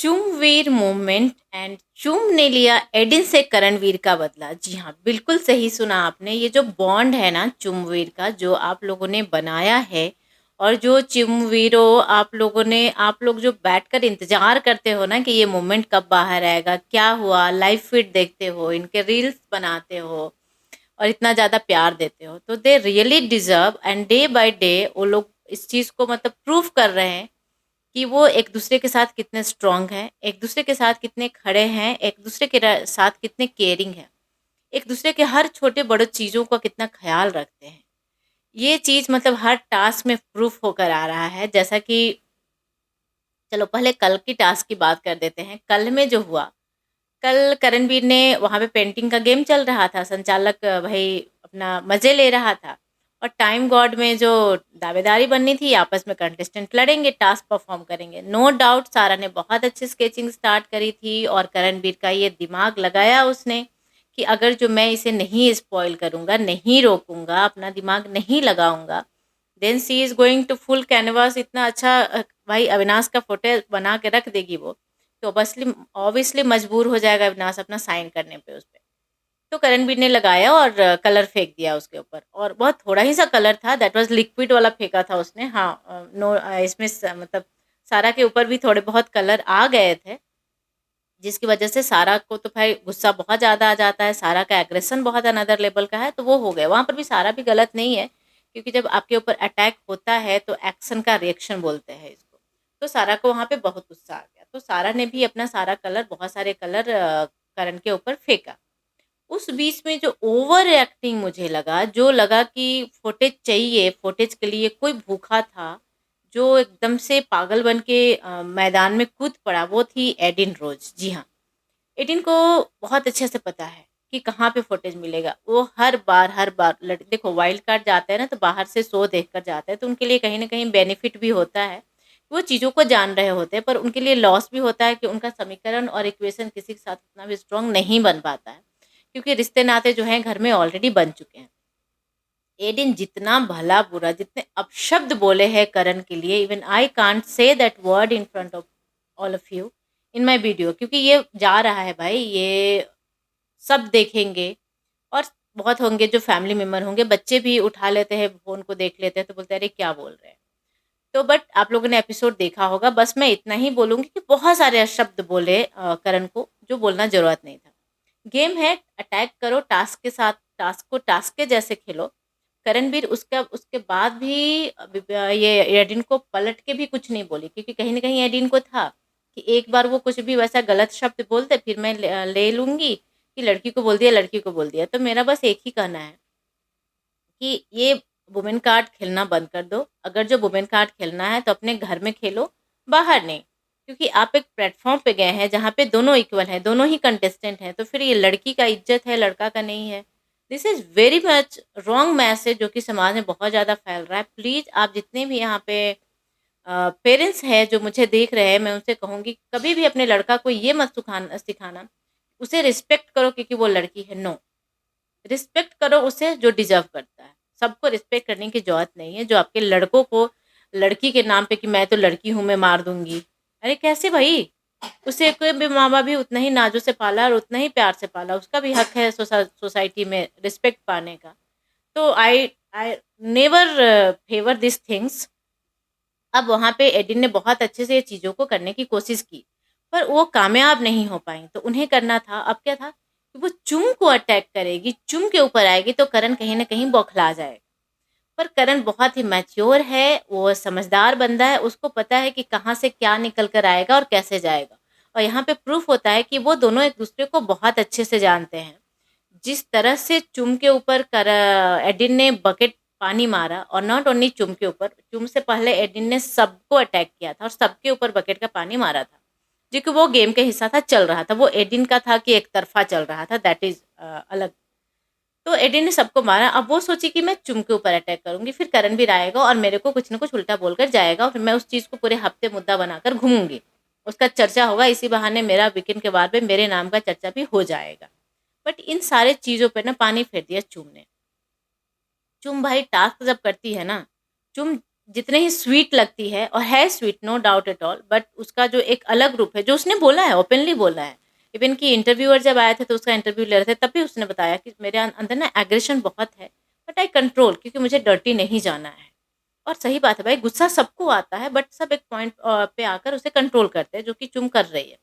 चुमवीर movement and चुम ने लिया एडिन से करणवीर का बदला। जी हाँ, बिल्कुल सही सुना आपने। ये जो बॉन्ड है ना चुमवीर का, जो आप लोगों ने बनाया है, और जो चुमवीरो आप लोग जो बैठकर इंतजार करते हो ना कि ये मूवमेंट कब बाहर आएगा, क्या हुआ, लाइव फीड देखते हो, इनके रील्स बनाते हो और इतना ज़्यादा प्यार देते हो, तो they really deserve. And day by day वो लोग इस चीज़ को मतलब प्रूव कर रहे हैं कि वो एक दूसरे के साथ कितने स्ट्रांग हैं, एक दूसरे के साथ कितने खड़े हैं, एक दूसरे के साथ कितने केयरिंग हैं, एक दूसरे के हर छोटे बड़े चीज़ों का कितना ख्याल रखते हैं। ये चीज़ मतलब हर टास्क में प्रूफ होकर आ रहा है। जैसा कि चलो पहले कल की टास्क की बात कर देते हैं। कल में जो हुआ, कल करणवीर ने वहाँ पे पेंटिंग का गेम चल रहा था, संचालक भाई अपना मज़े ले रहा था, और टाइम गॉड में जो दावेदारी बननी थी, आपस में कंटेस्टेंट लड़ेंगे, टास्क परफॉर्म करेंगे। नो डाउट सारा ने बहुत अच्छी स्केचिंग स्टार्ट करी थी, और करणवीर का ये दिमाग लगाया उसने कि अगर जो मैं इसे नहीं स्पॉइल करूँगा, नहीं रोकूंगा, अपना दिमाग नहीं लगाऊंगा, then she is going to full canvas. इतना अच्छा भाई अविनाश का फोटो बना के रख देगी वो, तो ऑब्वियसली ऑब्वियसली मजबूर हो जाएगा अविनाश अपना साइन करने पे उस पे। तो करणवीर ने लगाया और कलर फेंक दिया उसके ऊपर, और बहुत थोड़ा ही सा कलर था, दैट वाज लिक्विड वाला फेंका था उसने। हाँ, नो, इसमें मतलब सारा के ऊपर भी थोड़े बहुत कलर आ गए थे, जिसकी वजह से सारा को तो भाई गुस्सा बहुत ज़्यादा आ जाता है, सारा का एग्रेशन बहुत अनदर लेवल का है, तो वो हो गया। वहाँ पर भी सारा भी गलत नहीं है, क्योंकि जब आपके ऊपर अटैक होता है तो एक्शन का रिएक्शन बोलते हैं इसको। तो सारा को वहाँ पे बहुत गुस्सा आ गया, तो सारा ने भी अपना सारा कलर, बहुत सारे कलर करण के ऊपर फेंका। उस बीच में जो ओवर एक्टिंग मुझे लगा, जो लगा कि फुटेज चाहिए, फुटेज के लिए कोई भूखा था, जो एकदम से पागल बन के मैदान में कूद पड़ा, वो थी एडिन रोज। जी हाँ, एडिन को बहुत अच्छे से पता है कि कहाँ पे फुटेज मिलेगा। वो हर बार देखो, वाइल्ड कार्ड जाते हैं ना तो बाहर से शो देख कर जाते हैं, तो उनके लिए कहीं ना कहीं बेनिफिट भी होता है। वो चीज़ों को जान रहे होते हैं, पर उनके लिए लॉस भी होता है कि उनका समीकरण और इक्वेशन किसी के साथ उतना भी स्ट्रांग नहीं बन पाता है, क्योंकि रिश्ते नाते जो हैं घर में ऑलरेडी बन चुके हैं। एडिन जितना भला बुरा, जितने अपशब्द बोले हैं करण के लिए, even I can't say that word in front of all of you in my video, क्योंकि ये जा रहा है भाई, ये सब देखेंगे। और बहुत होंगे जो फैमिली मेम्बर होंगे, बच्चे भी उठा लेते हैं फ़ोन को, देख लेते हैं तो बोलते हैं अरे क्या बोल रहे हैं। तो बट आप लोगों ने एपिसोड देखा होगा, बस मैं इतना ही बोलूँगी कि बहुत सारे शब्द बोले करण को, जो बोलना ज़रूरत नहीं था। गेम है, अटैक करो टास्क के साथ, टास्क को टास्क के जैसे खेलो। करणवीर उसका उसके बाद भी ये एडिन को पलट के भी कुछ नहीं बोली, क्योंकि कहीं न कहीं एडिन को था कि एक बार वो कुछ भी वैसा गलत शब्द बोल दे, फिर मैं ले लूँगी कि लड़की को बोल दिया, लड़की को बोल दिया। तो मेरा बस एक ही कहना है कि ये वुमेन कार्ड खेलना बंद कर दो। अगर जो वुमेन कार्ड खेलना है तो अपने घर में खेलो, बाहर नहीं। क्योंकि आप एक प्लेटफ़ॉर्म पे गए हैं जहाँ पे दोनों इक्वल हैं, दोनों ही कंटेस्टेंट हैं, तो फिर ये लड़की का इज़्ज़त है, लड़का का नहीं है। This is very much wrong message जो कि समाज में बहुत ज़्यादा फैल रहा है। प्लीज़ आप जितने भी यहाँ पे पेरेंट्स हैं जो मुझे देख रहे हैं, मैं उनसे कहूँगी कभी भी अपने लड़का को ये मत सिखाना, उसे रिस्पेक्ट करो क्योंकि वो लड़की है, नो। रिस्पेक्ट करो उसे जो डिज़र्व करता है। सबको रिस्पेक्ट करने की ज़रूरत नहीं है, जो आपके लड़कों को लड़की के नाम पे कि मैं तो लड़की हूँ, मैं मार दूँगी। अरे कैसे भई? उसे कोई भी माँ-बाप भी उतना ही नाज़ों से पाला और उतना ही प्यार से पाला, उसका भी हक है सोसाइटी में रिस्पेक्ट पाने का। तो I I never favour this things. अब वहाँ पे एडिन ने बहुत अच्छे से ये चीज़ों को करने की कोशिश की, पर वो कामयाब नहीं हो पाईं, तो उन्हें करना था, अब क्या था कि वो चुम को अटैक करेगी, चुम के ऊपर आएगी तो करण कहीं न कहीं बौखला जाएगा। पर करण बहुत ही मैच्योर है, वो समझदार बंदा है, उसको पता है कि कहाँ से क्या निकल कर आएगा और कैसे जाएगा। और यहाँ पे प्रूफ होता है कि वो दोनों एक-दूसरे को बहुत अच्छे से जानते हैं। जिस तरह से चुम के ऊपर एडिन ने बकेट पानी मारा, और नॉट ओनली चुम के ऊपर, चुम से पहले एडिन ने सबको अटैक किया था और सबके ऊपर बकेट का पानी मारा था, जो कि वो गेम का हिस्सा था, चल रहा था। वो एडिन का था कि एक तरफा चल रहा था, दैट इज़ अलग। तो एडिन ने सबको मारा, अब वो सोची कि मैं चुम के ऊपर अटैक करूँगी, फिर करणवीर आएगा और मेरे को कुछ न कुछ उल्टा बोलकर जाएगा, और फिर मैं उस चीज़ को पूरे हफ्ते मुद्दा बनाकर घूमूँगी। उसका चर्चा होगा, इसी बहाने मेरा वीकेंड के बाद में मेरे नाम का चर्चा भी हो जाएगा। बट इन सारे चीज़ों पे ना पानी फेर दिया चुम ने। चुम भाई टास्क जब करती है ना, चुम जितने ही स्वीट लगती है, और है sweet no doubt at all, but उसका जो एक अलग रूप है जो उसने बोला है, ओपनली बोला है। इवन कि इंटरव्यूअर जब आए थे तो उसका इंटरव्यू ले रहे थे, तब भी उसने बताया कि मेरे अंदर ना एग्रेशन बहुत है, बट आई कंट्रोल, क्योंकि मुझे डर्टी नहीं जाना है। और सही बात है भाई, गुस्सा सबको आता है, बट सब एक पॉइंट पे आकर उसे कंट्रोल करते हैं, जो कि चुम कर रही है।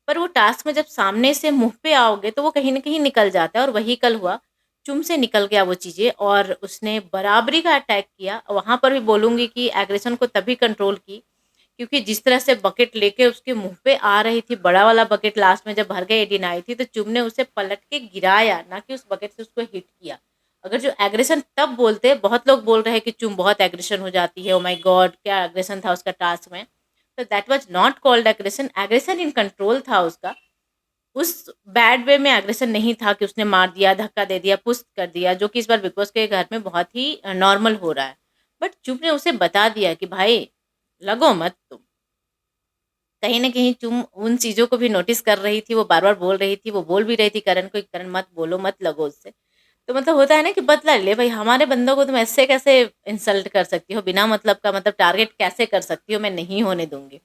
पर वो टास्क में जब सामने से मुँह पे आओगे तो वो कहीं न कहीं निकल जाता है, और वही कल हुआ। चुम से निकल गया वो चीज़ें, और उसने बराबरी का अटैक किया। वहाँ पर भी बोलूँगी कि एग्रेशन को तभी कंट्रोल की, क्योंकि जिस तरह से बकेट लेके उसके मुँह पे आ रही थी, बड़ा वाला बकेट लास्ट में जब भर के एडिन आई थी, तो चुम ने उसे पलट के गिराया, ना कि उस बकेट से उसको हिट किया। अगर जो एग्रेशन तब बोलते, बहुत लोग बोल रहे हैं कि चुम बहुत एग्रेशन हो जाती है, ओह माय गॉड! क्या एग्रेशन था उसका टास्क में। तो that was not called aggression, aggression in control था उसका। उस बैड वे में एग्रेशन नहीं था कि उसने मार दिया, धक्का दे दिया, पुश कर दिया, जो कि इस बार बिग बॉस के घर में बहुत ही नॉर्मल हो रहा है। बट चुप ने उसे बता दिया कि भाई लगो मत तुम। कहीं न कहीं चुम उन चीज़ों को भी नोटिस कर रही थी, वो बार-बार बोल रही थी, वो बोल भी रही थी करण को कि करण मत बोलो, मत लगो उससे। तो मतलब होता है ना कि बदला ले भाई, हमारे बंदों को तुम ऐसे कैसे इंसल्ट कर सकती हो, बिना मतलब का मतलब टारगेट कैसे कर सकती हो, मैं नहीं होने दूँगी।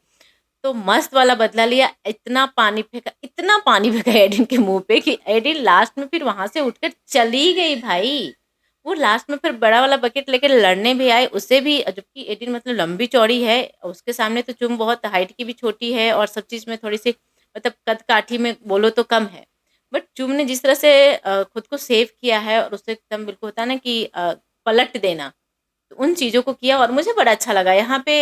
तो मस्त वाला बदला लिया, इतना पानी फेंका एडिन के मुँह पे कि एडिन लास्ट में फिर वहाँ से उठकर चली गई भाई। वो लास्ट में फिर बड़ा वाला बकेट लेके लड़ने भी आए, उसे भी, जबकि एडिन मतलब लंबी-चौड़ी है, उसके सामने तो चुम बहुत हाइट की भी छोटी है, और सब चीज़ में थोड़ी-सी मतलब कद-काठी में बोलो तो कम है। बट चुम ने जिस तरह से खुद को सेव किया है, और उसे एकदम बिल्कुल होता है ना कि पलट देना, तो उन चीज़ों को किया, और मुझे बड़ा अच्छा लगा। यहाँ पे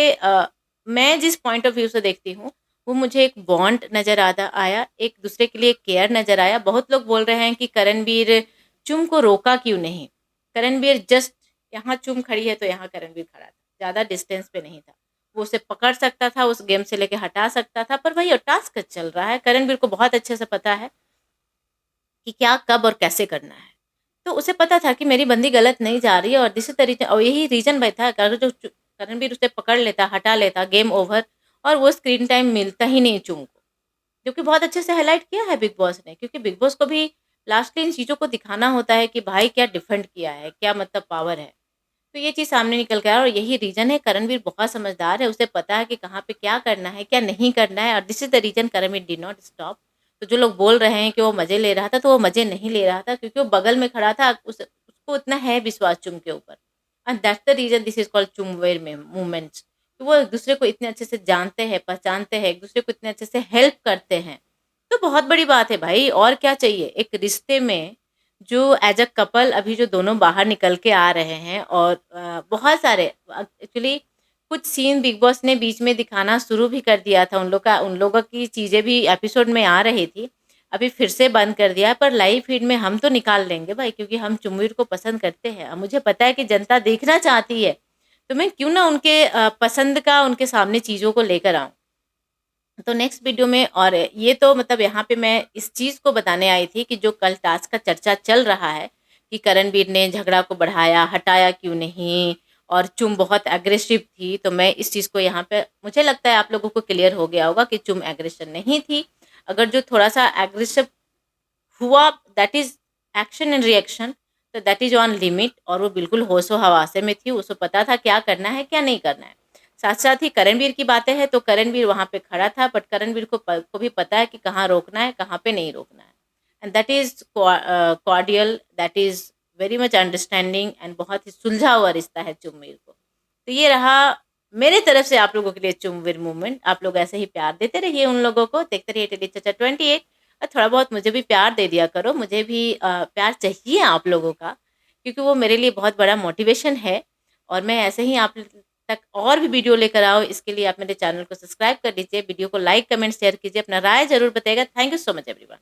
मैं जिस पॉइंट ऑफ व्यू से देखती हूँ, वो मुझे एक बॉन्ड नज़र आता आया, एक दूसरे के लिए केयर नज़र आया। बहुत लोग बोल रहे हैं कि करणवीर चुम को रोका क्यों नहीं? करणवीर जस्ट यहाँ चुम खड़ी है तो यहाँ करणवीर खड़ा था, ज़्यादा डिस्टेंस पे नहीं था। वो उसे पकड़ सकता था, उस गेम से लेके हटा सकता था, पर वही टास्क चल रहा है। करणवीर को बहुत अच्छे से पता है कि क्या, कब और कैसे करना है। तो उसे पता था कि मेरी बंदी गलत नहीं जा रही है, और दिस इज़ द रीज़न, और यही रीज़न भाई था, अगर जो करणवीर उसे पकड़ लेता, हटा लेता, गेम ओवर, और वो स्क्रीन टाइम मिलता ही नहीं चुम को। जो कि बहुत अच्छे से हाइलाइट किया है बिग बॉस ने, क्योंकि बिग बॉस को भी लास्टली इन चीज़ों को दिखाना होता है कि भाई क्या डिफेंड किया है, क्या मतलब पावर है। तो ये चीज़ सामने निकल के आया, और यही रीज़न है, करणवीर बहुत समझदार है, उसे पता है कि कहाँ पे क्या करना है, क्या नहीं करना है, और this is the reason Karanveer did not stop. तो जो लोग बोल रहे हैं कि वो मज़े ले रहा था, तो वो मज़े नहीं ले रहा था, क्योंकि वो बगल में खड़ा था, उसको उतना है विश्वास चुम के ऊपर। And that's the reason this is called चुमवेर में मूवमेंट्स। तो वो एक-दूसरे को इतने अच्छे से जानते हैं, पहचानते हैं, एक-दूसरे को इतने अच्छे से हेल्प करते हैं। तो बहुत बड़ी बात है भाई, और क्या चाहिए? एक रिश्ते में जो एज़ अ कपल अभी जो दोनों बाहर निकल के आ रहे हैं, और बहुत सारे एक्चुअली कुछ सीन बिग बॉस ने बीच में दिखाना शुरू भी कर दिया था, उन लोगों की चीज़ें भी एपिसोड में आ रही थी। अभी फिर से बंद कर दिया है, पर लाइव फीड में हम तो निकाल लेंगे भाई, क्योंकि हम चुम्बीर को पसंद करते हैं। अब मुझे पता है कि जनता देखना चाहती है, तो मैं क्यों ना उनके पसंद का उनके सामने चीज़ों को लेकर आऊँ। तो नेक्स्ट वीडियो में, और ये तो मतलब यहाँ पे मैं इस चीज़ को बताने आई थी कि जो कल टास्क का चर्चा चल रहा है कि करणवीर ने झगड़ा को बढ़ाया, हटाया क्यों नहीं, और चुम बहुत एग्रेसिव थी, तो मैं इस चीज़ को यहाँ पे, मुझे लगता है आप लोगों को क्लियर हो गया होगा कि चुम एग्रेशन नहीं थी। अगर जो थोड़ा-सा एग्रेसिव हुआ, that is action and reaction, तो दैट इज़ ऑन लिमिट, और वो बिल्कुल होशो-हवासे में थी, उसे पता था क्या करना है, क्या नहीं करना है। साथ-साथ ही करणवीर की बातें हैं, तो करणवीर वहाँ पे खड़ा था, बट करणवीर को भी पता है कि कहाँ रोकना है, कहाँ पे नहीं रोकना है। And that is cordial, that is very much understanding, and बहुत ही सुलझा हुआ रिश्ता है चुम्बीर को। तो ये रहा मेरे तरफ से आप लोगों के लिए चुम्बीर मूवमेंट। आप लोग ऐसे ही प्यार देते रहिए उन लोगों को, देखते रहिए टेडी चाचा 28, और थोड़ा बहुत मुझे भी प्यार दे दिया करो, मुझे भी प्यार चाहिए आप लोगों का, क्योंकि वो मेरे लिए बहुत बड़ा मोटिवेशन है, और मैं ऐसे ही आप तक और भी वीडियो लेकर आओ, इसके लिए आप मेरे चैनल को सब्सक्राइब कर लीजिए, वीडियो को लाइक, कमेंट, शेयर कीजिए, अपना राय ज़रूर बताइएगा। Thank you so much everyone.